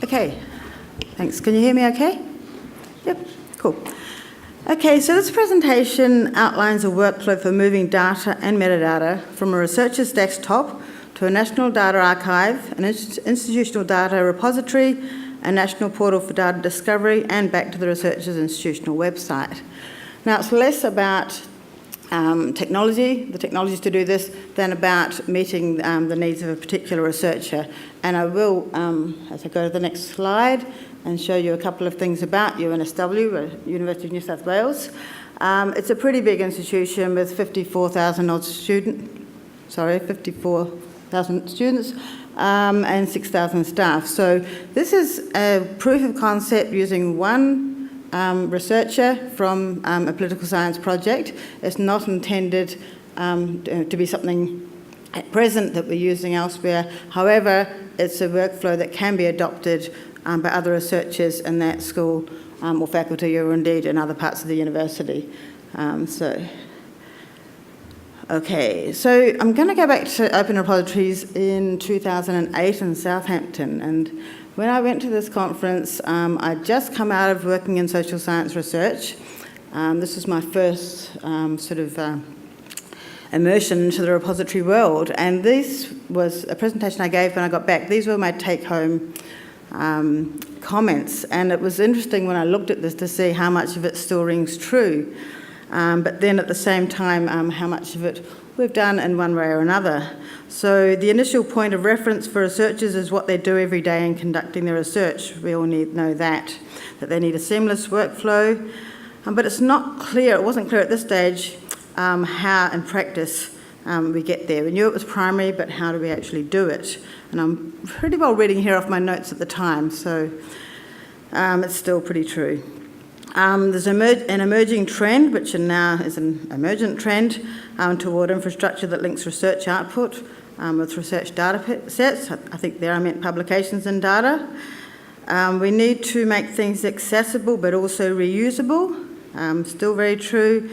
Okay, thanks. Can you hear me okay? Yep, cool. Okay, so this presentation outlines a workflow for moving data and metadata from a researcher's desktop to a national data archive, an institutional data repository, a national portal for data discovery, and back to the researcher's institutional website. Now, it's less about the technologies to do this, than about meeting the needs of a particular researcher. And I will, as I go to the next slide, and show you a couple of things about UNSW, University of New South Wales. It's a pretty big institution with 54,000 students and 6,000 staff. So this is a proof of concept using one researcher from a political science project. It's not intended to be something at present that we're using elsewhere. However, it's a workflow that can be adopted by other researchers in that school or faculty, or indeed in other parts of the university. Okay, so I'm going to go back to Open Repositories in 2008 in Southampton. And when I went to this conference, I'd just come out of working in social science research. This was my first immersion into the repository world. And this was a presentation I gave when I got back. These were my take-home comments. And it was interesting when I looked at this to see how much of it still rings true. But then at the same time, how much of it we've done in one way or another. So the initial point of reference for researchers is what they do every day in conducting their research. We all know that they need a seamless workflow. But it's not clear, it wasn't clear at this stage, how in practice we get there. We knew it was primary, but how do we actually do it? And I'm pretty well reading here off my notes at the time, so it's still pretty true. There's an emerging trend, which now is an emergent trend, toward infrastructure that links research output with research data sets. I think there I meant publications and data. We need to make things accessible but also reusable. Still very true.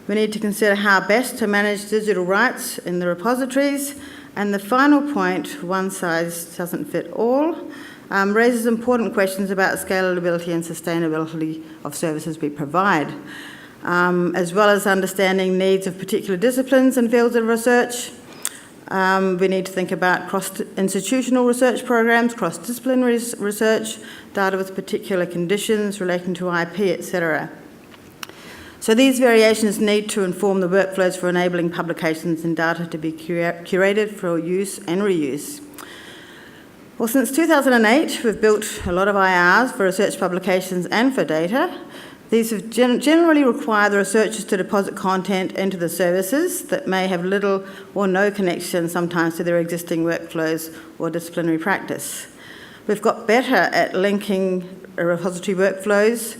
We need to consider how best to manage digital rights in the repositories. And the final point, one size doesn't fit all, raises important questions about scalability and sustainability of services we provide, as well as understanding needs of particular disciplines and fields of research. We need to think about cross-institutional research programs, cross-disciplinary research, data with particular conditions relating to IP, etc. So these variations need to inform the workflows for enabling publications and data to be curated for use and reuse. Well, since 2008, we've built a lot of IRs for research publications and for data. These have generally required the researchers to deposit content into the services that may have little or no connection sometimes to their existing workflows or disciplinary practice. We've got better at linking repository workflows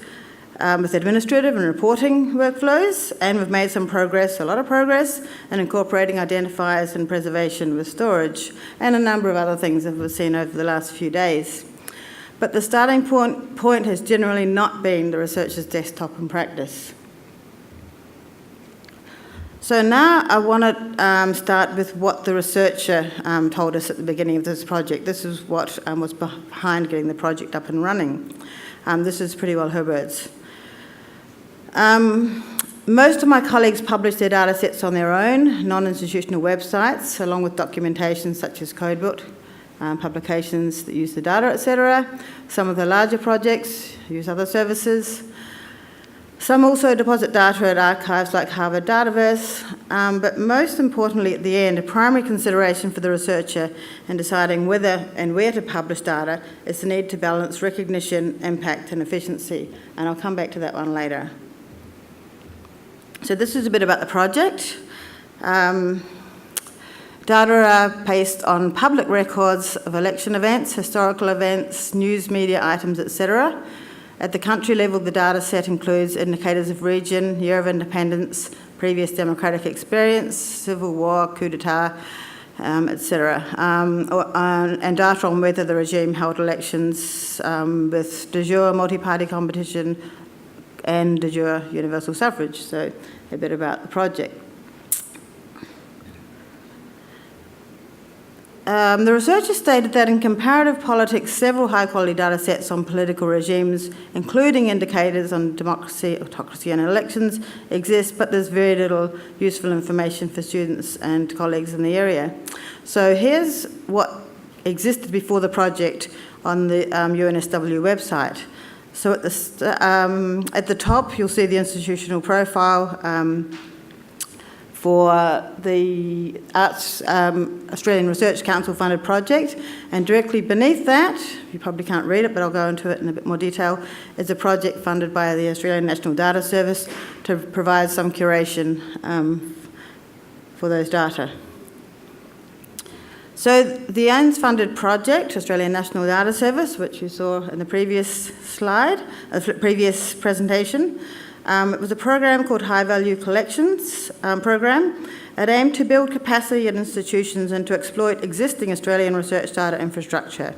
with administrative and reporting workflows, and we've made some progress, a lot of progress, in incorporating identifiers and preservation with storage, and a number of other things that we've seen over the last few days. But the starting point has generally not been the researcher's desktop in practice. So now I want to start with what the researcher told us at the beginning of this project. This is what was behind getting the project up and running. This is pretty well her words. Most of my colleagues publish their data sets on their own, non-institutional websites, along with documentation such as codebook, publications that use the data, etc. Some of the larger projects use other services. Some also deposit data at archives like Harvard Dataverse, but most importantly at the end, a primary consideration for the researcher in deciding whether and where to publish data is the need to balance recognition, impact and efficiency, and I'll come back to that one later. So this is a bit about the project. Data are based on public records of election events, historical events, news media items, etc. At the country level, the data set includes indicators of region, year of independence, previous democratic experience, civil war, coup d'etat, etc. And data on whether the regime held elections with de jure multi-party competition and de jure universal suffrage. So a bit about the project. The researchers stated that in comparative politics, several high-quality data sets on political regimes, including indicators on democracy, autocracy and elections, exist, but there's very little useful information for students and colleagues in the area. So here's what existed before the project on the UNSW website. So at the top, you'll see the institutional profile for the Arts Australian Research Council funded project, and directly beneath that, you probably can't read it, but I'll go into it in a bit more detail, is a project funded by the Australian National Data Service to provide some curation for those data. So the ANZ-funded project, Australian National Data Service, which you saw in the previous slide, previous presentation, it was a program called High Value Collections Program. It aimed to build capacity at institutions and to exploit existing Australian research data infrastructure.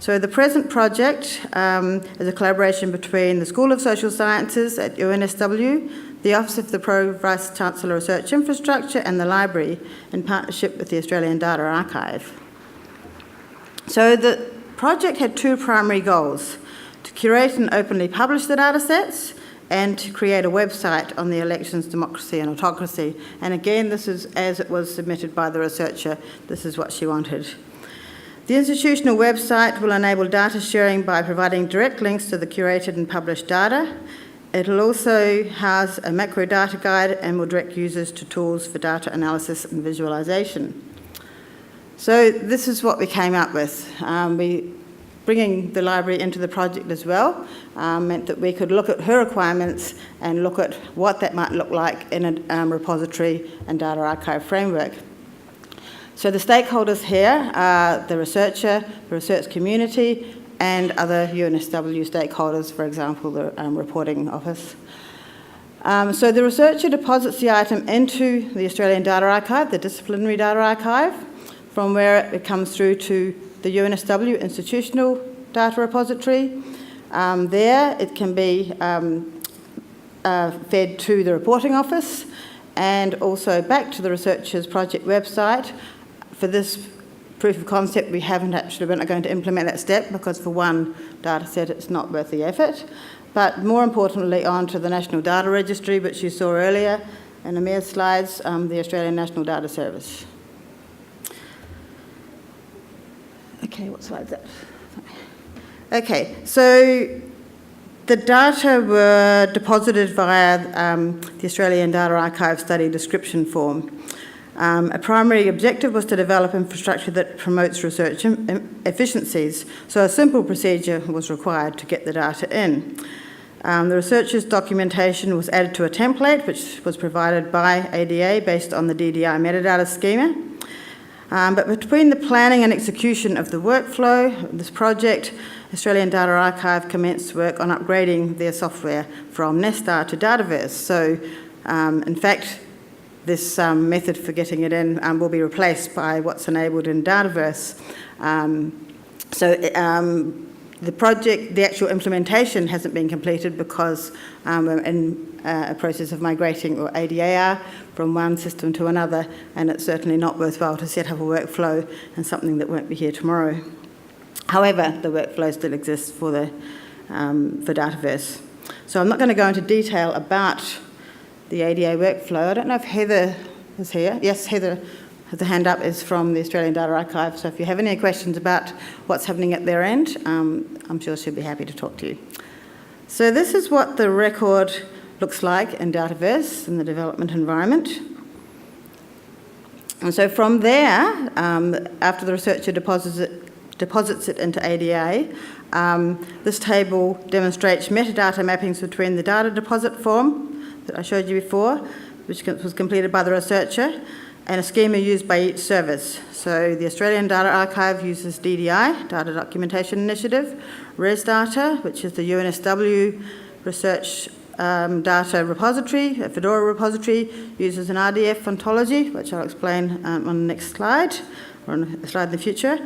So the present project is a collaboration between the School of Social Sciences at UNSW, the Office of the Pro-Vice Chancellor Research Infrastructure and the Library in partnership with the Australian Data Archive. So the project had two primary goals: to curate and openly publish the data sets, and to create a website on the elections, democracy and autocracy. And again, this is as it was submitted by the researcher. This is what she wanted. The institutional website will enable data sharing by providing direct links to the curated and published data. It will also house a macro data guide and will direct users to tools for data analysis and visualisation. So this is what we came up with. Bringing the library into the project as well meant that we could look at her requirements and look at what that might look like in a repository and data archive framework. So the stakeholders here are the researcher, the research community, and other UNSW stakeholders, for example, the reporting office. So the researcher deposits the item into the Australian Data Archive, the disciplinary data archive, from where it comes through to the UNSW institutional data repository. There it can be fed to the reporting office and also back to the researcher's project website. For this proof of concept, we're not going to implement that step because for one data set it's not worth the effort. But more importantly, on to the National Data Registry, which you saw earlier in Amir's slides, the Australian National Data Service. Okay, what slide is that? Okay, so the data were deposited via the Australian Data Archive study description form. A primary objective was to develop infrastructure that promotes research efficiencies, so a simple procedure was required to get the data in. The researcher's documentation was added to a template which was provided by ADA based on the DDI metadata schema. But between the planning and execution of the workflow of this project, Australian Data Archive commenced work on upgrading their software from Nestar to Dataverse. So, in fact, this method for getting it in will be replaced by what's enabled in Dataverse. The actual implementation hasn't been completed because we're in a process of migrating, or ADAR, from one system to another, and it's certainly not worthwhile to set up a workflow and something that won't be here tomorrow. However, the workflow still exists for Dataverse. So I'm not going to go into detail about the ADA workflow. I don't know if Heather is here. Yes, Heather has a hand up, is from the Australian Data Archive. So if you have any questions about what's happening at their end, I'm sure she'll be happy to talk to you. So this is what the record looks like in Dataverse in the development environment. And so from there, after the researcher deposits it into ADA, this table demonstrates metadata mappings between the data deposit form that I showed you before, which was completed by the researcher, and a schema used by each service. So the Australian Data Archive uses DDI, Data Documentation Initiative, ResData, which is the UNSW Research Data Repository, a Fedora repository, uses an RDF ontology, which I'll explain on the next slide, or on a slide in the future.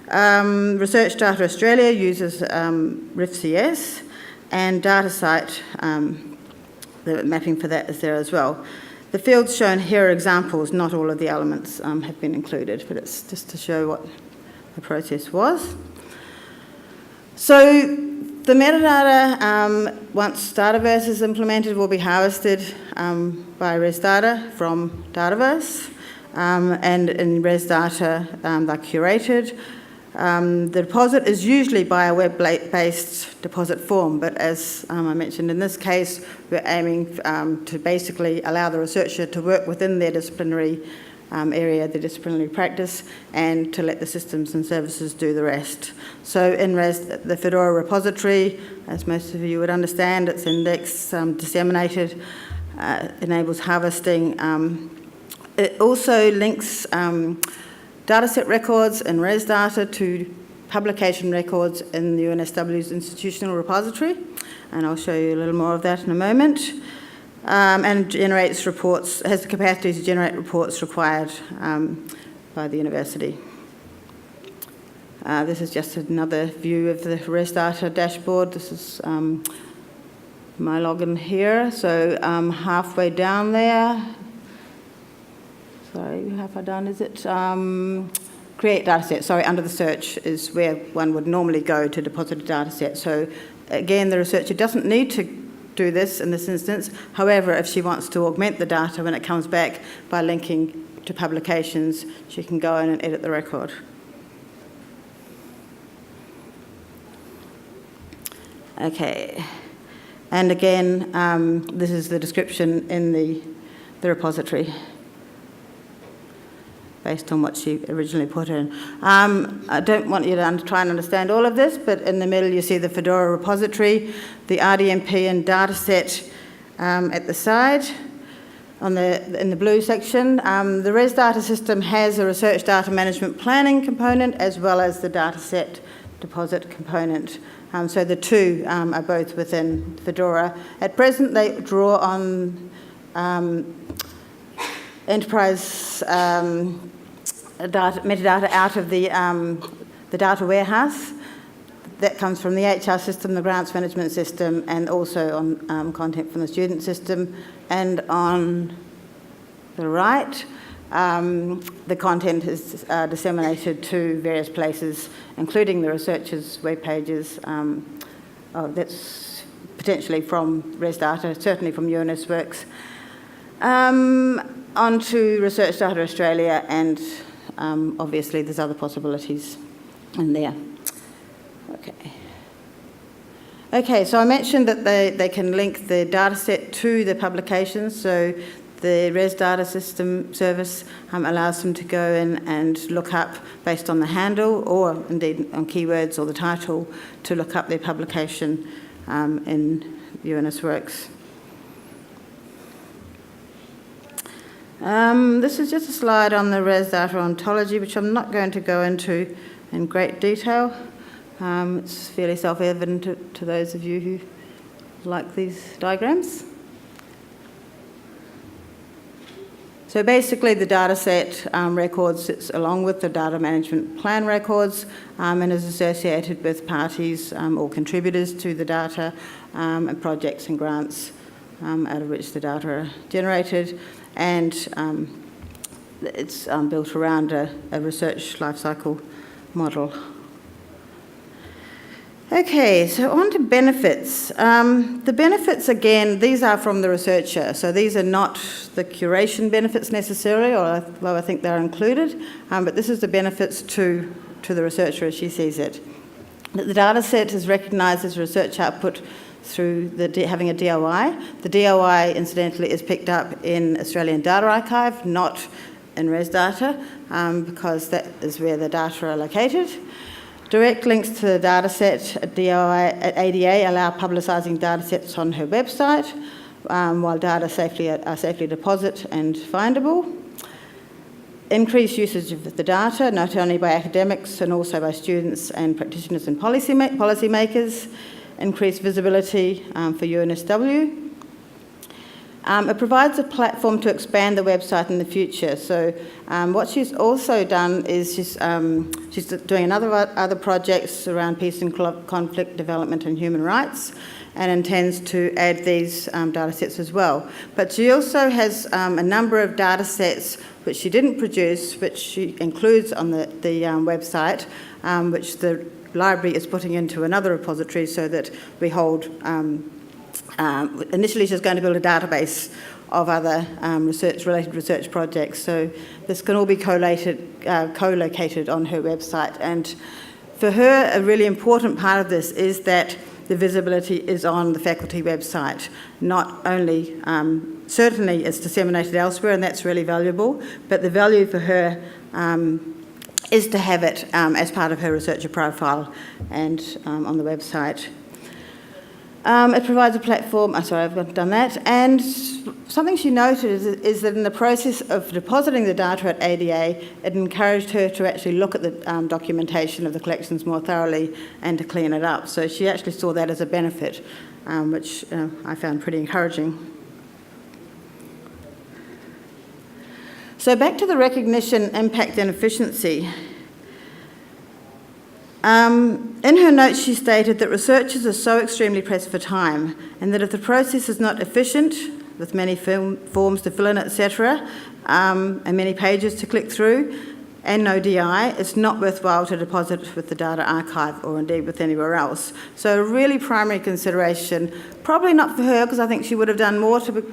Research Data Australia uses RIFCS, and DataSite, the mapping for that is there as well. The fields shown here are examples, not all of the elements have been included, but it's just to show what the process was. So the metadata, once Dataverse is implemented, will be harvested by ResData from Dataverse, and in ResData they're curated. The deposit is usually by a web-based deposit form, but as I mentioned in this case, we're aiming to basically allow the researcher to work within their disciplinary area, the disciplinary practice, and to let the systems and services do the rest. So in the Fedora repository, as most of you would understand, it's indexed, disseminated, enables harvesting. It also links dataset records in ResData to publication records in the UNSW's institutional repository, and I'll show you a little more of that in a moment. And generates reports, has the capacity to generate reports required by the university. This is just another view of the ResData dashboard. This is my login here. So halfway down there, sorry, how far down is it? Create dataset, sorry, under the search is where one would normally go to deposit a dataset. So again, the researcher doesn't need to do this in this instance. However, if she wants to augment the data when it comes back by linking to publications, she can go in and edit the record. Okay, and again, this is the description in the repository based on what she originally put in. I don't want you to try and understand all of this, but in the middle you see the Fedora repository, the RDMP and dataset at the side. In the blue section, the ResData system has a research data management planning component as well as the dataset deposit component. So the two are both within Fedora. At present, they draw on enterprise metadata out of the data warehouse. That comes from the HR system, the grants management system, and also on content from the student system. And on the right, the content is disseminated to various places, including the researchers' web pages. That's potentially from ResData, certainly from UNSWorks, onto Research Data Australia, and obviously there's other possibilities in there. Okay, so I mentioned that they can link the dataset to the publications, so the ResData system service allows them to go in and look up based on the handle, or indeed on keywords or the title, to look up their publication in UNSWorks. This is just a slide on the ResData ontology, which I'm not going to go into in great detail. It's fairly self-evident to those of you who like these diagrams. So basically the dataset record sits along with the data management plan records and is associated with parties or contributors to the data and projects and grants out of which the data are generated. And it's built around a research lifecycle model. Okay, so on to benefits. The benefits, again, these are from the researcher, so these are not the curation benefits necessarily, although I think they're included, but this is the benefits to the researcher as she sees it. The data set is recognised as research output through having a DOI. The DOI, incidentally, is picked up in Australian Data Archive, not in ResData, because that is where the data are located. Direct links to the dataset at DOI at ADA allow publicising datasets on her website, while data are safely deposit and findable. Increased usage of the data, not only by academics and also by students and practitioners and policymakers. Increased visibility for UNSW. It provides a platform to expand the website in the future. So what she's also done is she's doing other projects around peace and conflict development and human rights, and intends to add these data sets as well. But she also has a number of data sets which she didn't produce, which she includes on the website, which the library is putting into another repository so that we hold. Initially, she's going to build a database of other related research projects. So this can all be co-located on her website. And for her, a really important part of this is that the visibility is on the faculty website. Not only, certainly it's disseminated elsewhere, and that's really valuable, but the value for her is to have it as part of her researcher profile and on the website. It provides a platform, I've done that, and something she noted is that in the process of depositing the data at ADA, it encouraged her to actually look at the documentation of the collections more thoroughly and to clean it up. So she actually saw that as a benefit, which I found pretty encouraging. So back to the recognition, impact and efficiency. In her notes, she stated that researchers are so extremely pressed for time, and that if the process is not efficient, with many forms to fill in, etc., and many pages to click through, and no DI, it's not worthwhile to deposit with the data archive or indeed with anywhere else. So a really primary consideration, probably not for her, because I think she would have done more to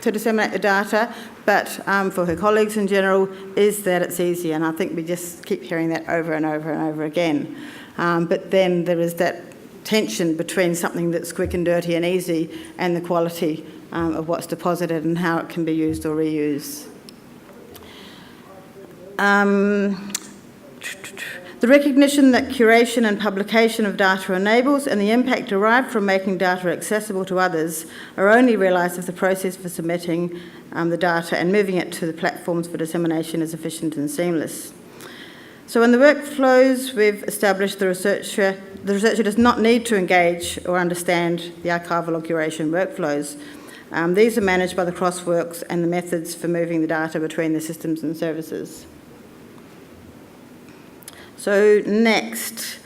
disseminate the data, but for her colleagues in general, is that it's easy. And I think we just keep hearing that over and over and over again. But then there is that tension between something that's quick and dirty and easy and the quality of what's deposited and how it can be used or reused. The recognition that curation and publication of data enables and the impact derived from making data accessible to others are only realised if the process for submitting the data and moving it to the platforms for dissemination is efficient and seamless. So in the workflows we've established, the researcher does not need to engage or understand the archival or curation workflows. These are managed by the crossworks and the methods for moving the data between the systems and services. So next,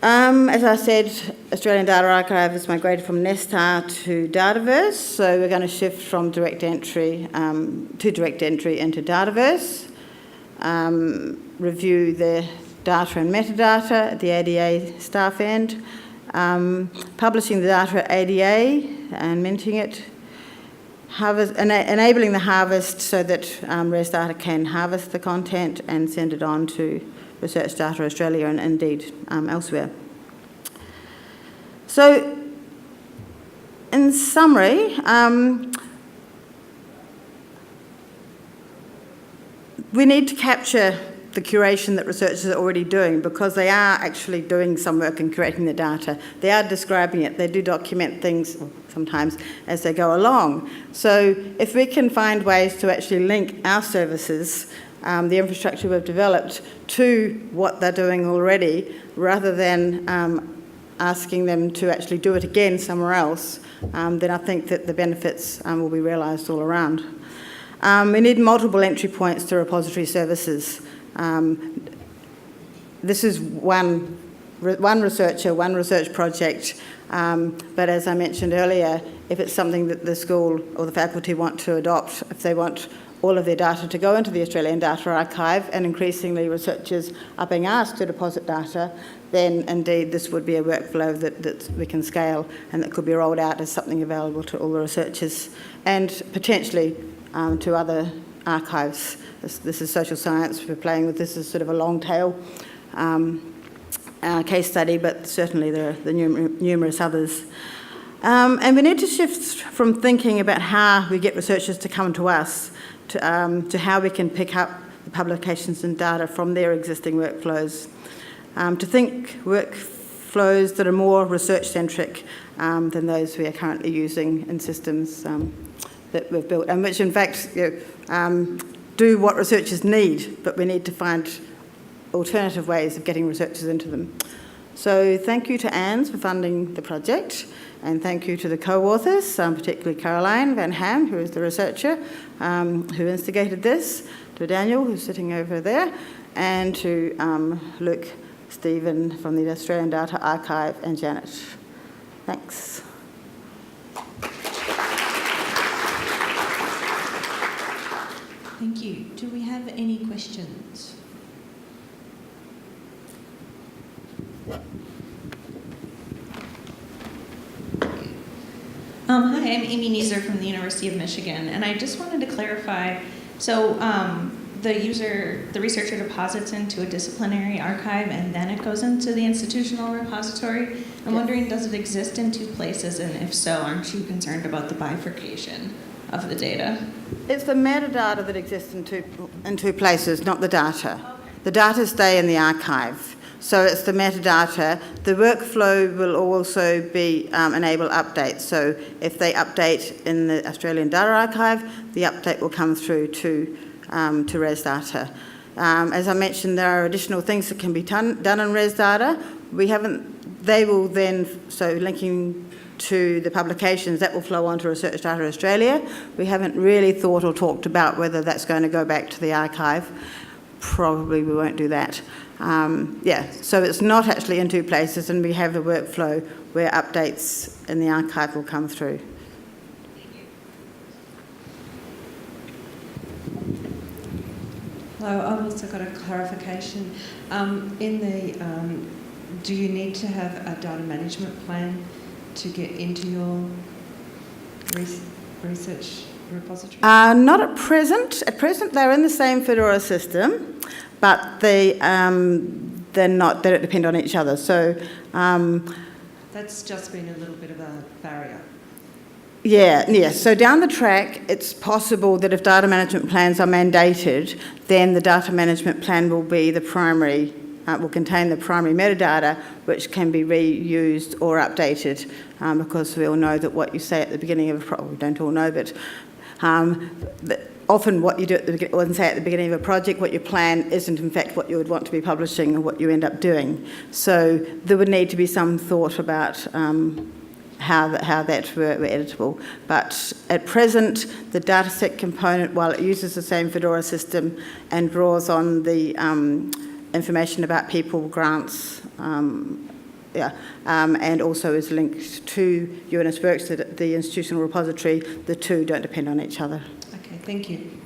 as I said, Australian Data Archive has migrated from Nestar to Dataverse, so we're going to shift from direct entry into Dataverse, review the data and metadata at the ADA staff end, publishing the data at ADA and minting it, enabling the harvest so that Res Data can harvest the content and send it on to Research Data Australia and indeed elsewhere. So, in summary, we need to capture the curation that researchers are already doing, because they are actually doing some work in curating the data. They are describing it. They do document things sometimes as they go along. So if we can find ways to actually link our services, the infrastructure we've developed, to what they're doing already, rather than asking them to actually do it again somewhere else, then I think that the benefits will be realised all around. We need multiple entry points to repository services. This is one researcher, one research project, but as I mentioned earlier, if it's something that the school or the faculty want to adopt, if they want all of their data to go into the Australian Data Archive, and increasingly researchers are being asked to deposit data, then indeed this would be a workflow that we can scale and that could be rolled out as something available to all the researchers and potentially to other archives. This is social science we're playing with. This is sort of a long tail case study, but certainly there are numerous others. And we need to shift from thinking about how we get researchers to come to us to how we can pick up the publications and data from their existing workflows. To think workflows that are more research-centric than those we are currently using in systems that we've built, and which in fact do what researchers need, but we need to find alternative ways of getting researchers into them. So thank you to ANZ for funding the project, and thank you to the co-authors, particularly Caroline Van Ham, who is the researcher who instigated this, to Daniel, who's sitting over there, and to Luke, Stephen from the Australian Data Archive, and Janet. Thanks. Thank you. Do we have any questions? Hi, I'm Amy Neeser from the University of Michigan, and I just wanted to clarify, so the researcher deposits into a disciplinary archive and then it goes into the institutional repository. I'm wondering, does it exist in two places, and if so, aren't you concerned about the bifurcation of the data? It's the metadata that exists in two places, not the data. Okay. The data stay in the archive. So it's the metadata. The workflow will also be enable updates. So if they update in the Australian Data Archive, the update will come through to ResData. As I mentioned, there are additional things that can be done in ResData. They will then, so linking to the publications, that will flow on to Research Data Australia. We haven't really thought or talked about whether that's going to go back to the archive. Probably we won't do that. So it's not actually in two places, and we have the workflow where updates in the archive will come through. Hello, I've also got a clarification. Do you need to have a data management plan to get into your research repository? Not at present. At present, they're in the same Fedora system, but they're not. They don't depend on each other. So that's just been a little bit of a barrier. Yeah. So down the track, it's possible that if data management plans are mandated, then the data management plan will be the primary, will contain the primary metadata, which can be reused or updated, because we all know that what you say at the beginning of we don't all know, but often what you do at the beginning of a project, what you plan isn't in fact what you would want to be publishing or what you end up doing. So there would need to be some thought about how that were editable. But at present, the dataset component, while it uses the same Fedora system and draws on the information about people, grants, and also is linked to UNS Works, the institutional repository, the two don't depend on each other. Okay, thank you.